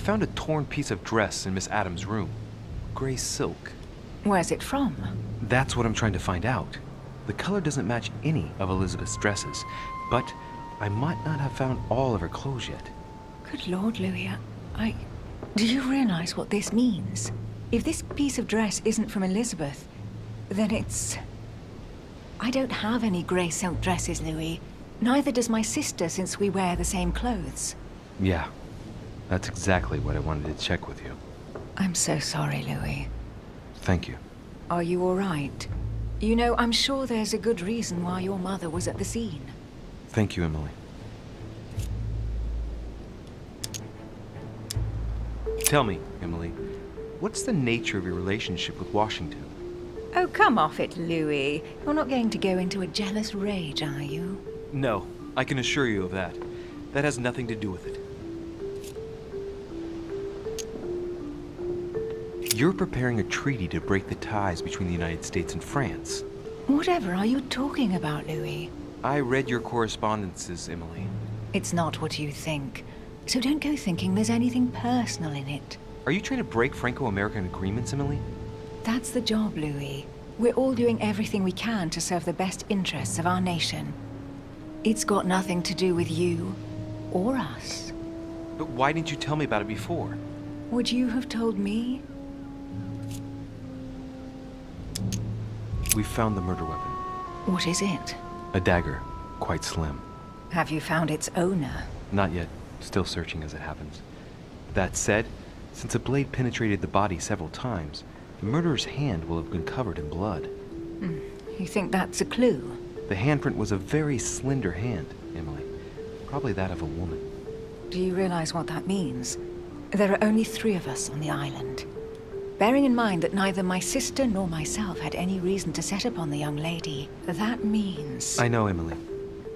found a torn piece of dress in Miss Adams' room. Gray silk. Where's it from? That's what I'm trying to find out. The color doesn't match any of Elizabeth's dresses, but I might not have found all of her clothes yet. Good Lord, Louis, do you realize what this means? If this piece of dress isn't from Elizabeth, then it's... I don't have any grey silk dresses, Louis. Neither does my sister, since we wear the same clothes. Yeah, that's exactly what I wanted to check with you. I'm so sorry, Louis. Thank you. Are you all right? You know, I'm sure there's a good reason why your mother was at the scene. Thank you, Emily. Tell me, Emily, what's the nature of your relationship with Washington? Oh, come off it, Louis. You're not going to go into a jealous rage, are you? No, I can assure you of that. That has nothing to do with it. You're preparing a treaty to break the ties between the United States and France. Whatever are you talking about, Louis? I read your correspondences, Emily. It's not what you think. So don't go thinking there's anything personal in it. Are you trying to break Franco-American agreements, Emily? That's the job, Louis. We're all doing everything we can to serve the best interests of our nation. It's got nothing to do with you or us. But why didn't you tell me about it before? Would you have told me? We found the murder weapon. What is it? A dagger, quite slim. Have you found its owner? Not yet. Still searching as it happens. That said, since the blade penetrated the body several times, the murderer's hand will have been covered in blood. You think that's a clue? The handprint was a very slender hand, Emily. Probably that of a woman. Do you realize what that means? There are only 3 of us on the island. Bearing in mind that neither my sister nor myself had any reason to set upon the young lady, that means... I know, Emily.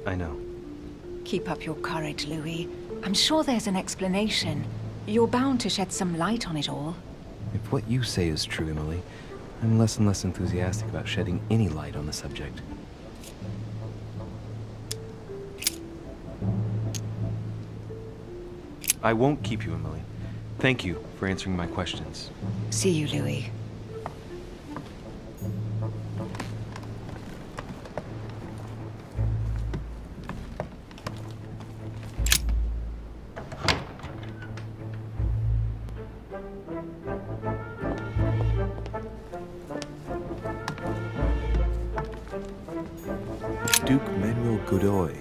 I know. Keep up your courage, Louis. I'm sure there's an explanation. You're bound to shed some light on it all. If what you say is true, Emily, I'm less and less enthusiastic about shedding any light on the subject. I won't keep you, Emily. Thank you for answering my questions. See you, Louis. Duke Manuel Godoy.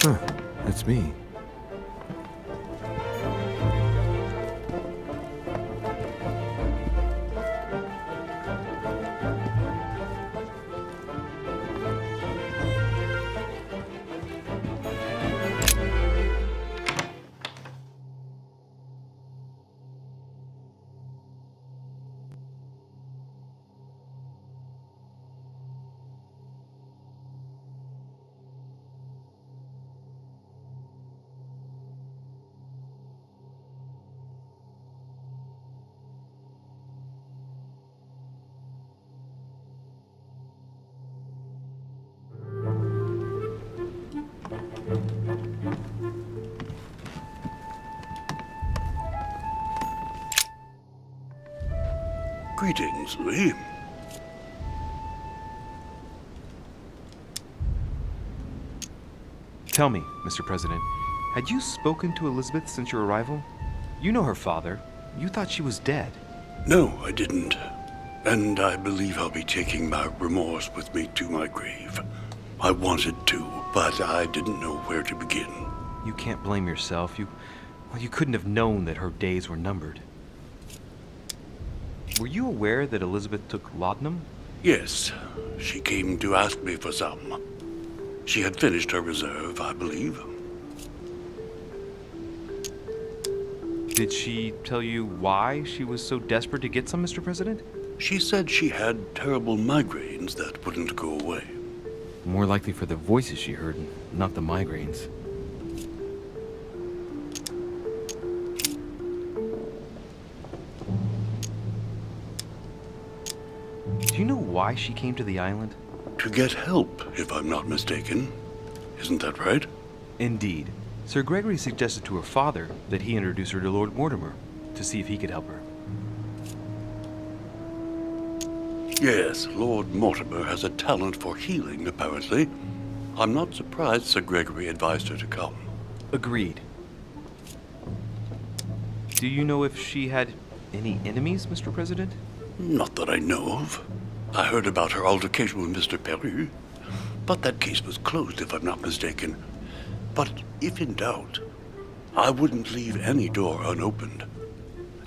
Huh, that's me. Greetings, Louis. Tell me, Mr. President, had you spoken to Elizabeth since your arrival? You know her father. You thought she was dead. No, I didn't. And I believe I'll be taking my remorse with me to my grave. I wanted to, but I didn't know where to begin. You can't blame yourself. You couldn't have known that her days were numbered. Were you aware that Elizabeth took laudanum? Yes, she came to ask me for some. She had finished her reserve, I believe. Did she tell you why she was so desperate to get some, Mr. President? She said she had terrible migraines that wouldn't go away. More likely for the voices she heard, not the migraines. Do you know why she came to the island? To get help, if I'm not mistaken. Isn't that right? Indeed. Sir Gregory suggested to her father that he introduce her to Lord Mortimer to see if he could help her. Yes, Lord Mortimer has a talent for healing, apparently. I'm not surprised Sir Gregory advised her to come. Agreed. Do you know if she had any enemies, Mr. President? Not that I know of. I heard about her altercation with Mr. Perry, but that case was closed, if I'm not mistaken. But if in doubt, I wouldn't leave any door unopened.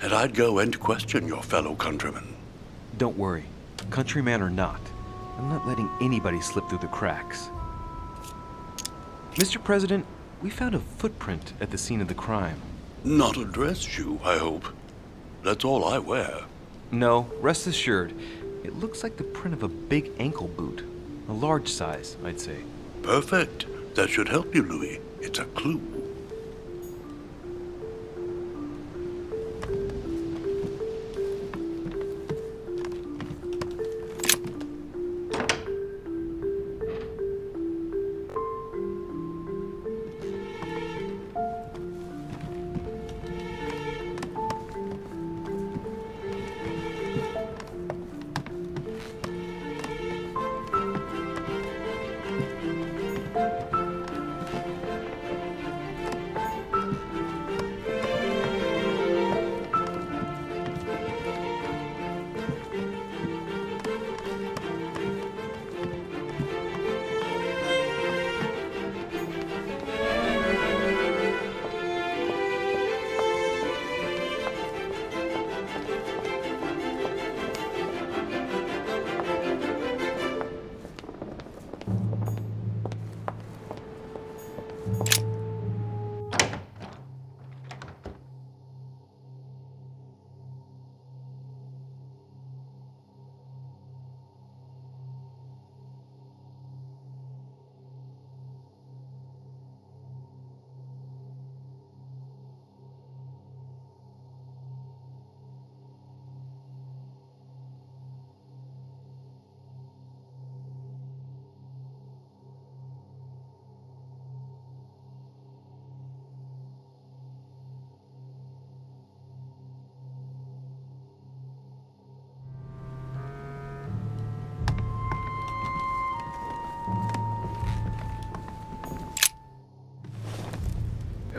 And I'd go and question your fellow countrymen. Don't worry. Countryman or not, I'm not letting anybody slip through the cracks. Mr. President, we found a footprint at the scene of the crime. Not a dress shoe, I hope. That's all I wear. No, rest assured. It looks like the print of a big ankle boot. A large size, I'd say. Perfect. That should help you, Louis. It's a clue.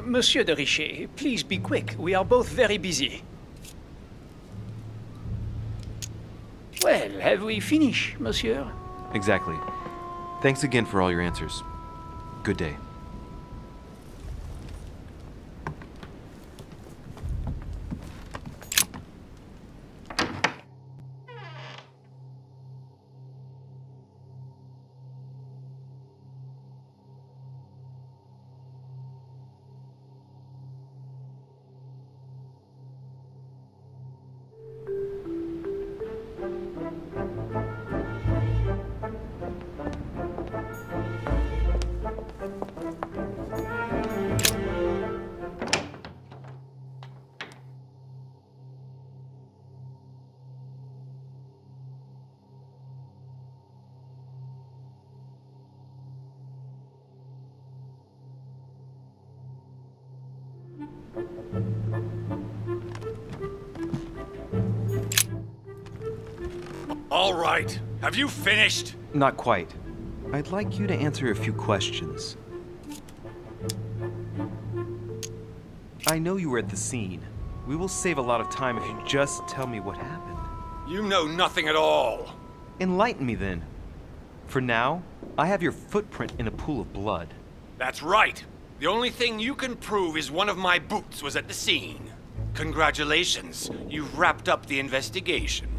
Monsieur de Richet, please be quick. We are both very busy. Well, have we finished, monsieur? Exactly. Thanks again for all your answers. Good day. All right. Have you finished? Not quite. I'd like you to answer a few questions. I know you were at the scene. We will save a lot of time if you just tell me what happened. You know nothing at all. Enlighten me then. For now, I have your footprint in a pool of blood. That's right. The only thing you can prove is one of my boots was at the scene. Congratulations. You've wrapped up the investigation.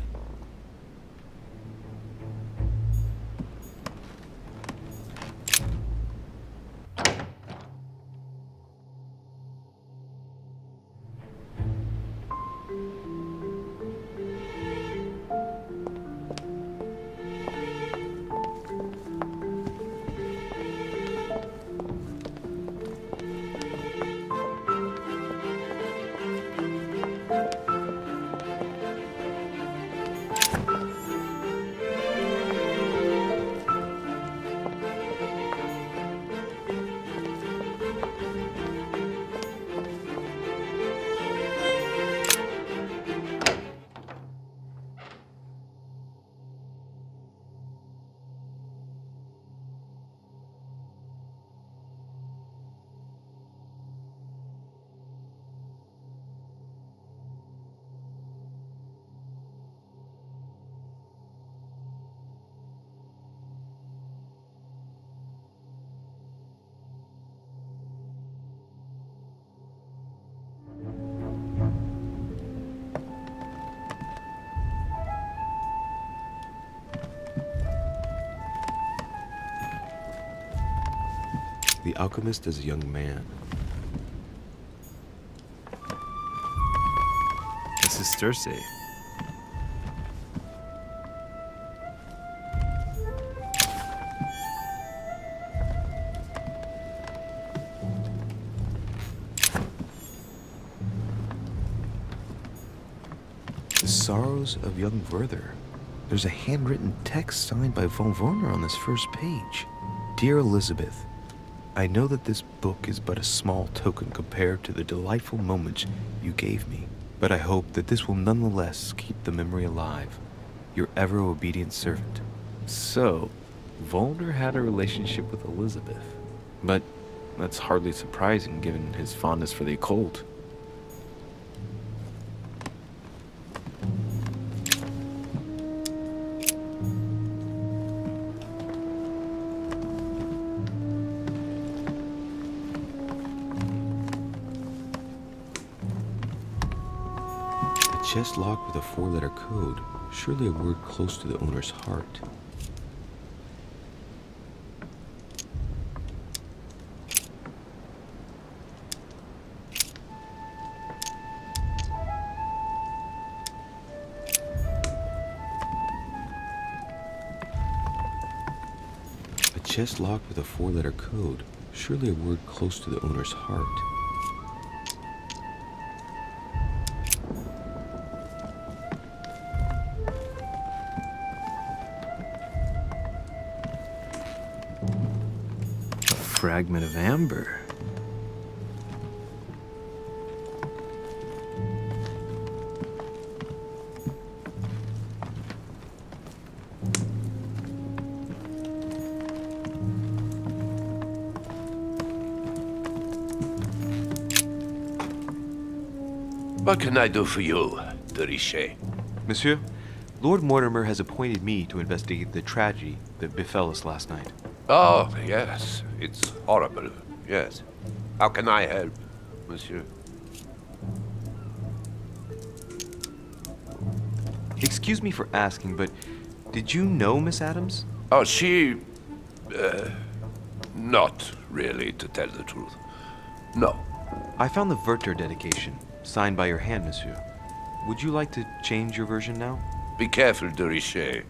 The alchemist as a young man. This is Circe. The Sorrows of Young Werther. There's a handwritten text signed by von Werner on this first page. Dear Elizabeth, I know that this book is but a small token compared to the delightful moments you gave me, but I hope that this will nonetheless keep the memory alive. Your ever-obedient servant. So, Volner had a relationship with Elizabeth. But that's hardly surprising given his fondness for the occult. Chest locked with a 4-letter code, surely a word close to the owner's heart. A chest locked with a 4-letter code, surely a word close to the owner's heart. Fragment of amber. What can I do for you, de Richet? Monsieur, Lord Mortimer has appointed me to investigate the tragedy that befell us last night. Oh, yes. It's horrible. Yes. How can I help, monsieur? Excuse me for asking, but did you know Miss Adams? Oh, she... not really, to tell the truth. No. I found the Werther dedication, signed by your hand, monsieur. Would you like to change your version now? Be careful, de Richet.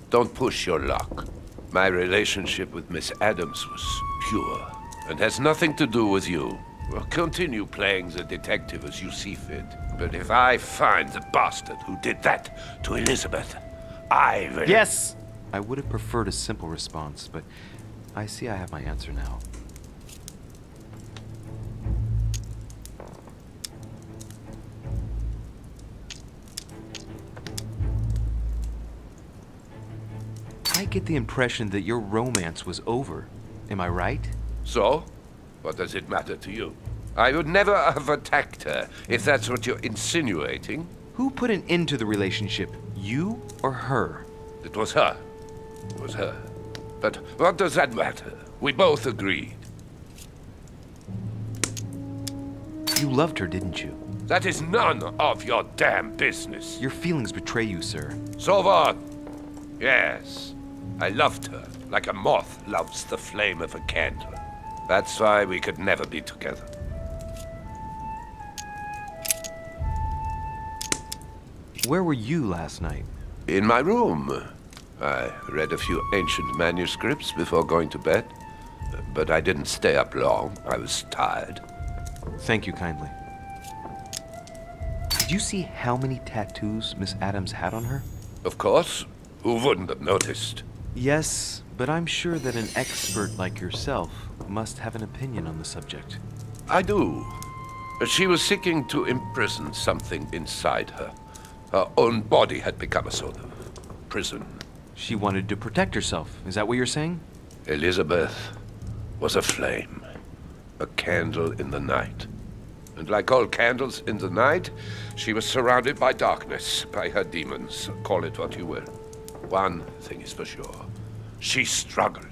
Don't push your luck. My relationship with Miss Adams was pure, and has nothing to do with you. Well, continue playing the detective as you see fit. But if I find the bastard who did that to Elizabeth, I will... Yes! I would have preferred a simple response, but I see I have my answer now. I get the impression that your romance was over. Am I right? So? What does it matter to you? I would never have attacked her, if that's what you're insinuating. Who put an end to the relationship? You or her? It was her. It was her. But what does that matter? We both agreed. You loved her, didn't you? That is none of your damn business. Your feelings betray you, sir. So what? Yes. I loved her, like a moth loves the flame of a candle. That's why we could never be together. Where were you last night? In my room. I read a few ancient manuscripts before going to bed. But I didn't stay up long. I was tired. Thank you kindly. Did you see how many tattoos Miss Adams had on her? Of course. Who wouldn't have noticed? Yes, but I'm sure that an expert like yourself must have an opinion on the subject. I do. She was seeking to imprison something inside her. Her own body had become a sort of prison. She wanted to protect herself. Is that what you're saying? Elizabeth was a flame. A candle in the night. And like all candles in the night, she was surrounded by darkness, by her demons. Call it what you will. One thing is for sure. She struggled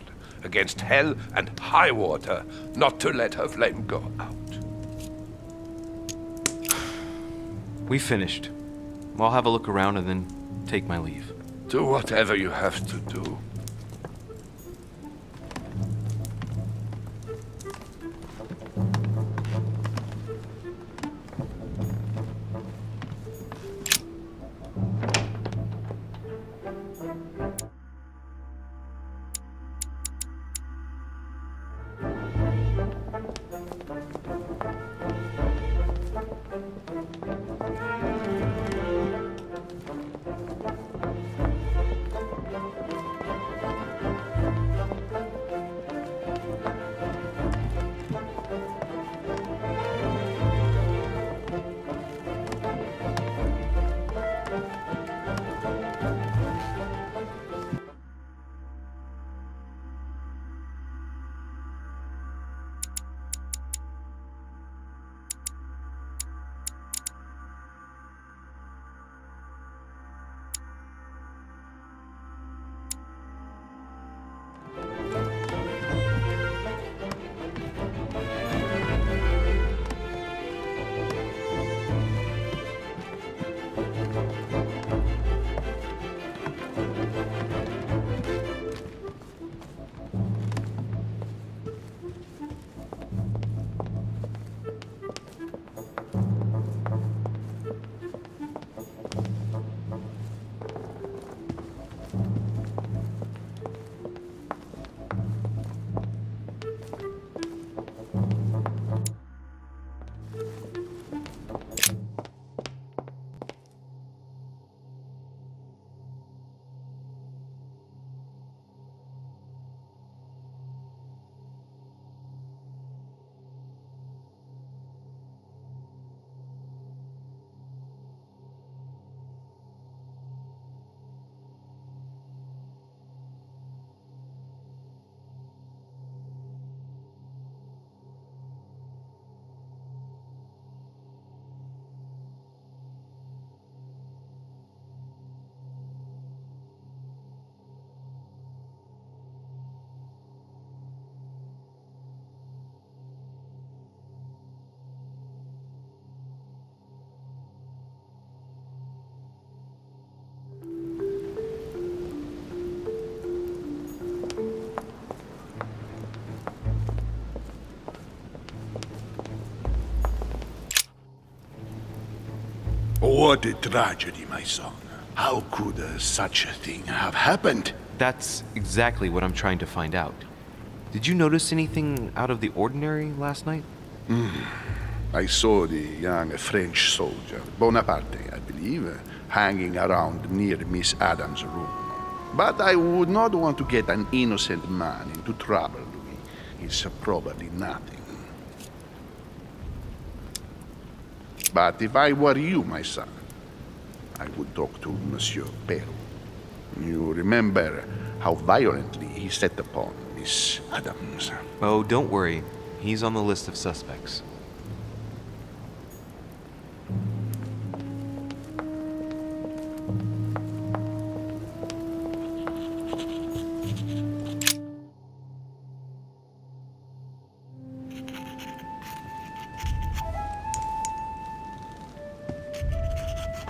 against hell and high water not to let her flame go out. We finished. I'll have a look around and then take my leave. Do whatever you have to do. What a tragedy, my son. How could such a thing have happened? That's exactly what I'm trying to find out. Did you notice anything out of the ordinary last night? I saw the young French soldier, Bonaparte, I believe, hanging around near Miss Adams' room. But I would not want to get an innocent man into trouble, Louis. It's probably nothing. But if I were you, my son, I would talk to Monsieur Peru. You remember how violently he set upon Miss Adams. Oh, don't worry. He's on the list of suspects.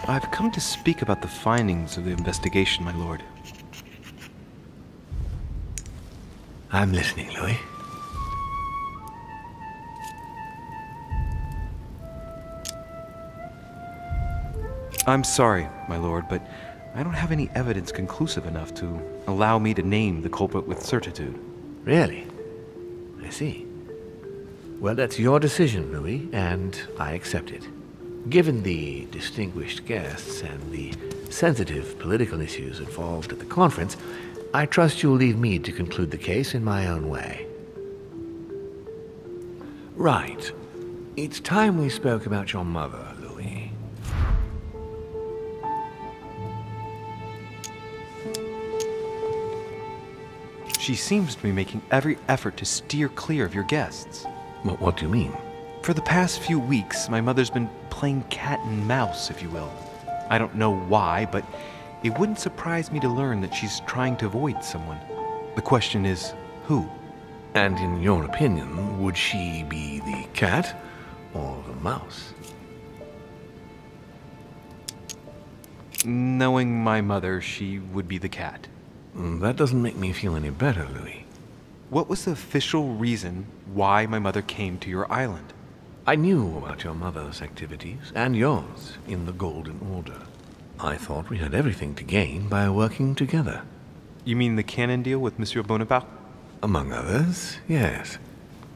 I've come to speak about the findings of the investigation, my lord. I'm listening, Louis. I'm sorry, my lord, but I don't have any evidence conclusive enough to allow me to name the culprit with certitude. Really? I see. Well, that's your decision, Louis, and I accept it. Given the distinguished guests and the sensitive political issues involved at the conference, I trust you'll leave me to conclude the case in my own way. Right. It's time we spoke about your mother, Louis. She seems to be making every effort to steer clear of your guests. What do you mean? For the past few weeks, my mother's been playing cat and mouse, if you will. I don't know why, but it wouldn't surprise me to learn that she's trying to avoid someone. The question is, who? And in your opinion, would she be the cat or the mouse? Knowing my mother, she would be the cat. That doesn't make me feel any better, Louis. What was the official reason why my mother came to your island? I knew about your mother's activities, and yours, in the Golden Order. I thought we had everything to gain by working together. You mean the cannon deal with Monsieur Bonaparte? Among others, yes.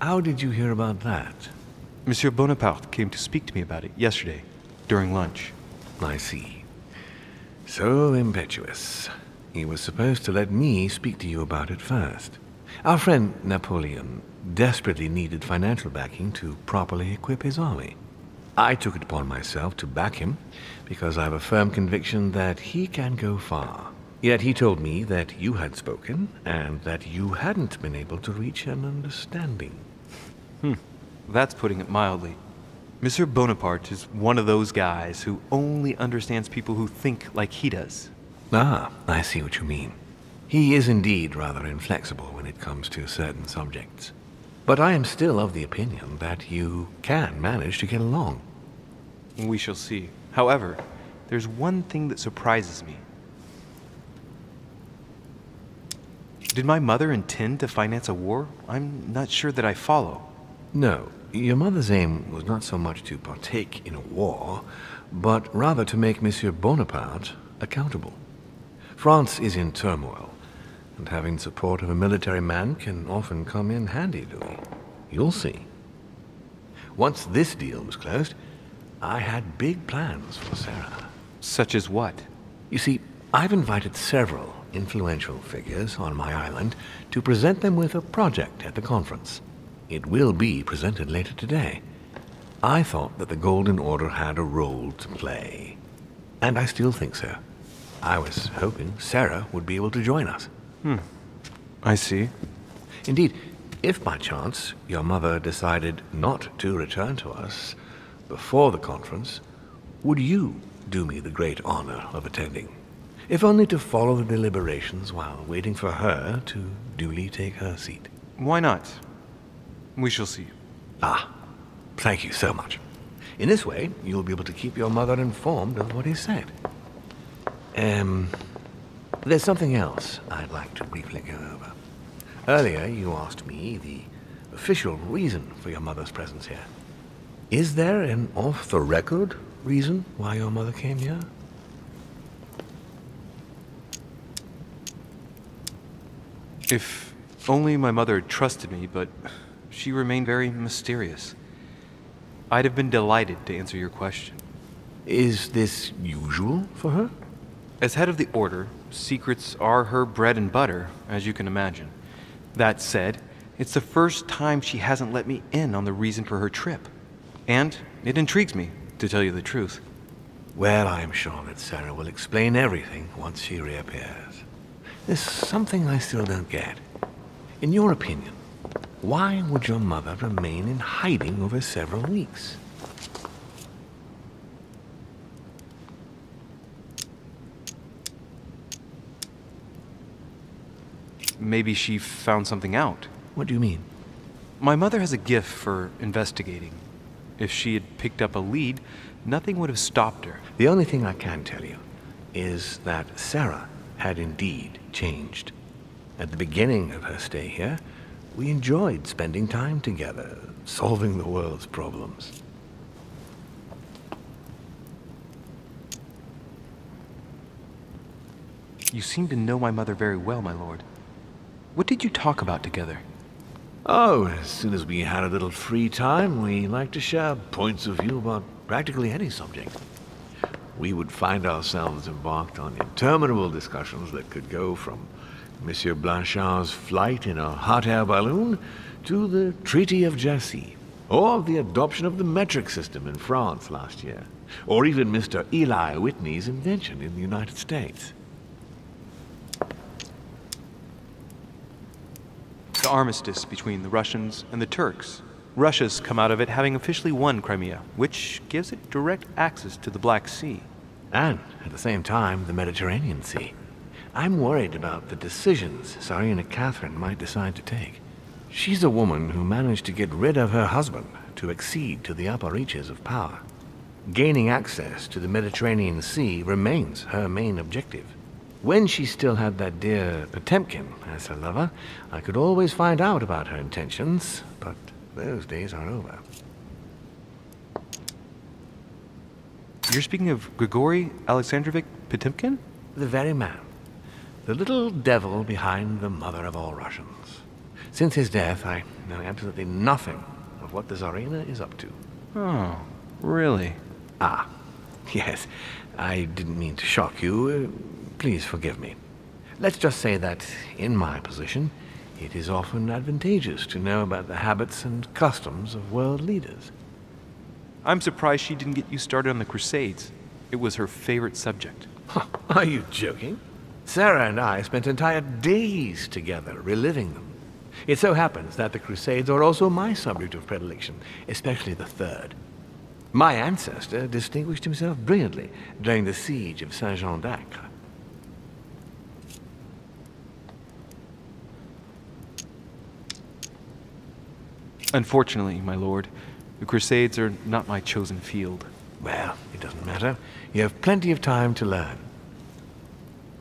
How did you hear about that? Monsieur Bonaparte came to speak to me about it yesterday, during lunch. I see. So impetuous. He was supposed to let me speak to you about it first. Our friend Napoleon desperately needed financial backing to properly equip his army. I took it upon myself to back him because I have a firm conviction that he can go far. Yet he told me that you had spoken and that you hadn't been able to reach an understanding. That's putting it mildly. Monsieur Bonaparte is one of those guys who only understands people who think like he does. Ah, I see what you mean. He is indeed rather inflexible when it comes to certain subjects. But I am still of the opinion that you can manage to get along. We shall see. However, there's one thing that surprises me. Did my mother intend to finance a war? I'm not sure that I follow. No, your mother's aim was not so much to partake in a war, but rather to make Monsieur Bonaparte accountable. France is in turmoil, and having support of a military man can often come in handy, Louis. You'll see. Once this deal was closed, I had big plans for Sarah. Such as what? You see, I've invited several influential figures on my island to present them with a project at the conference. It will be presented later today. I thought that the Golden Order had a role to play, and I still think so. I was hoping Sarah would be able to join us. I see. Indeed, if by chance your mother decided not to return to us before the conference, would you do me the great honor of attending? If only to follow the deliberations while waiting for her to duly take her seat. Why not? We shall see. Ah, thank you so much. In this way, you'll be able to keep your mother informed of what is said. There's something else I'd like to briefly go over. Earlier, you asked me the official reason for your mother's presence here. Is there an off-the-record reason why your mother came here? If only my mother had trusted me, but she remained very mysterious. I'd have been delighted to answer your question. Is this usual for her? As head of the Order, secrets are her bread and butter, as you can imagine. That said, it's the first time she hasn't let me in on the reason for her trip. And it intrigues me, to tell you the truth. Well, I'm sure that Sarah will explain everything once she reappears. There's something I still don't get. In your opinion, why would your mother remain in hiding over several weeks? Maybe she found something out. What do you mean? My mother has a gift for investigating. If she had picked up a lead, nothing would have stopped her. The only thing I can tell you is that Sarah had indeed changed. At the beginning of her stay here, we enjoyed spending time together, solving the world's problems. You seem to know my mother very well, my lord. What did you talk about together? Oh, as soon as we had a little free time, we liked to share points of view about practically any subject. We would find ourselves embarked on interminable discussions that could go from Monsieur Blanchard's flight in a hot air balloon to the Treaty of Jassy, or the adoption of the metric system in France last year, or even Mr. Eli Whitney's invention in the United States. The armistice between the Russians and the Turks. Russia's come out of it having officially won Crimea, which gives it direct access to the Black Sea. And, at the same time, the Mediterranean Sea. I'm worried about the decisions Tsarina Catherine might decide to take. She's a woman who managed to get rid of her husband to accede to the upper reaches of power. Gaining access to the Mediterranean Sea remains her main objective. When she still had that dear Potemkin as her lover, I could always find out about her intentions, but those days are over. You're speaking of Grigory Alexandrovich Potemkin? The very man. The little devil behind the mother of all Russians. Since his death, I know absolutely nothing of what the Tsarina is up to. Oh, really? Ah, yes. I didn't mean to shock you. Please forgive me. Let's just say that, in my position, it is often advantageous to know about the habits and customs of world leaders. I'm surprised she didn't get you started on the Crusades. It was her favorite subject. Are you joking? Sarah and I spent entire days together reliving them. It so happens that the Crusades are also my subject of predilection, especially the Third. My ancestor distinguished himself brilliantly during the siege of Saint-Jean d'Acre. Unfortunately, my lord, the Crusades are not my chosen field. Well, it doesn't matter. You have plenty of time to learn.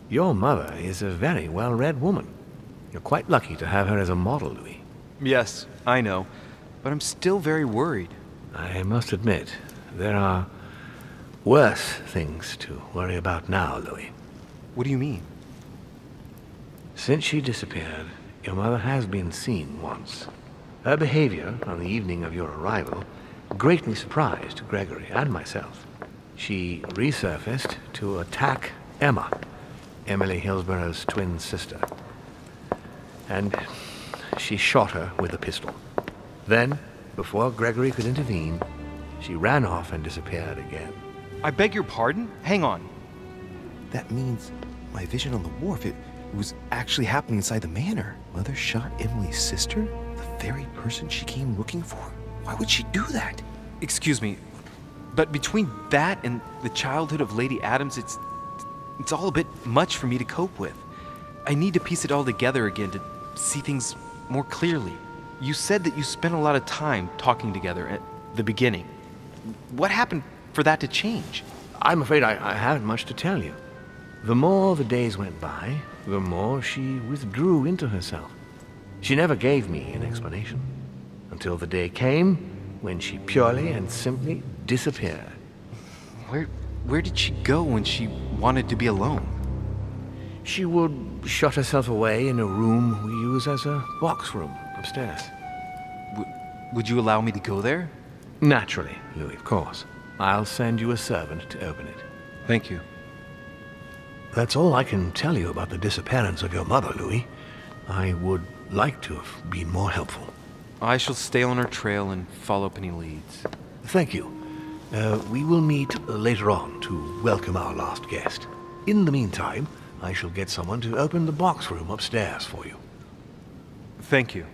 Your mother is a very well-read woman. You're quite lucky to have her as a model, Louis. Yes, I know, but I'm still very worried. I must admit, there are worse things to worry about now, Louis. What do you mean? Since she disappeared, your mother has been seen once. Her behavior on the evening of your arrival greatly surprised Gregory and myself. She resurfaced to attack Emma, Emily Hillsborough's twin sister. And she shot her with a pistol. Then, before Gregory could intervene, she ran off and disappeared again. I beg your pardon? Hang on. That means my vision on the wharf, it was actually happening inside the manor. Mother shot Emily's sister? The very person she came looking for? Why would she do that? Excuse me, but between that and the childhood of Lady Adams, it's all a bit much for me to cope with. I need to piece it all together again to see things more clearly. You said that you spent a lot of time talking together at the beginning. What happened for that to change? I'm afraid I haven't much to tell you. The more the days went by, the more she withdrew into herself. She never gave me an explanation, until the day came when she purely and simply disappeared. Where did she go when she wanted to be alone? She would shut herself away in a room we use as a box room upstairs. Would you allow me to go there? Naturally, Louis, of course. I'll send you a servant to open it. Thank you. That's all I can tell you about the disappearance of your mother, Louis. I would like to have been more helpful. I shall stay on her trail and follow up any leads. Thank you. We will meet later on to welcome our last guest. In the meantime, I shall get someone to open the box room upstairs for you. Thank you.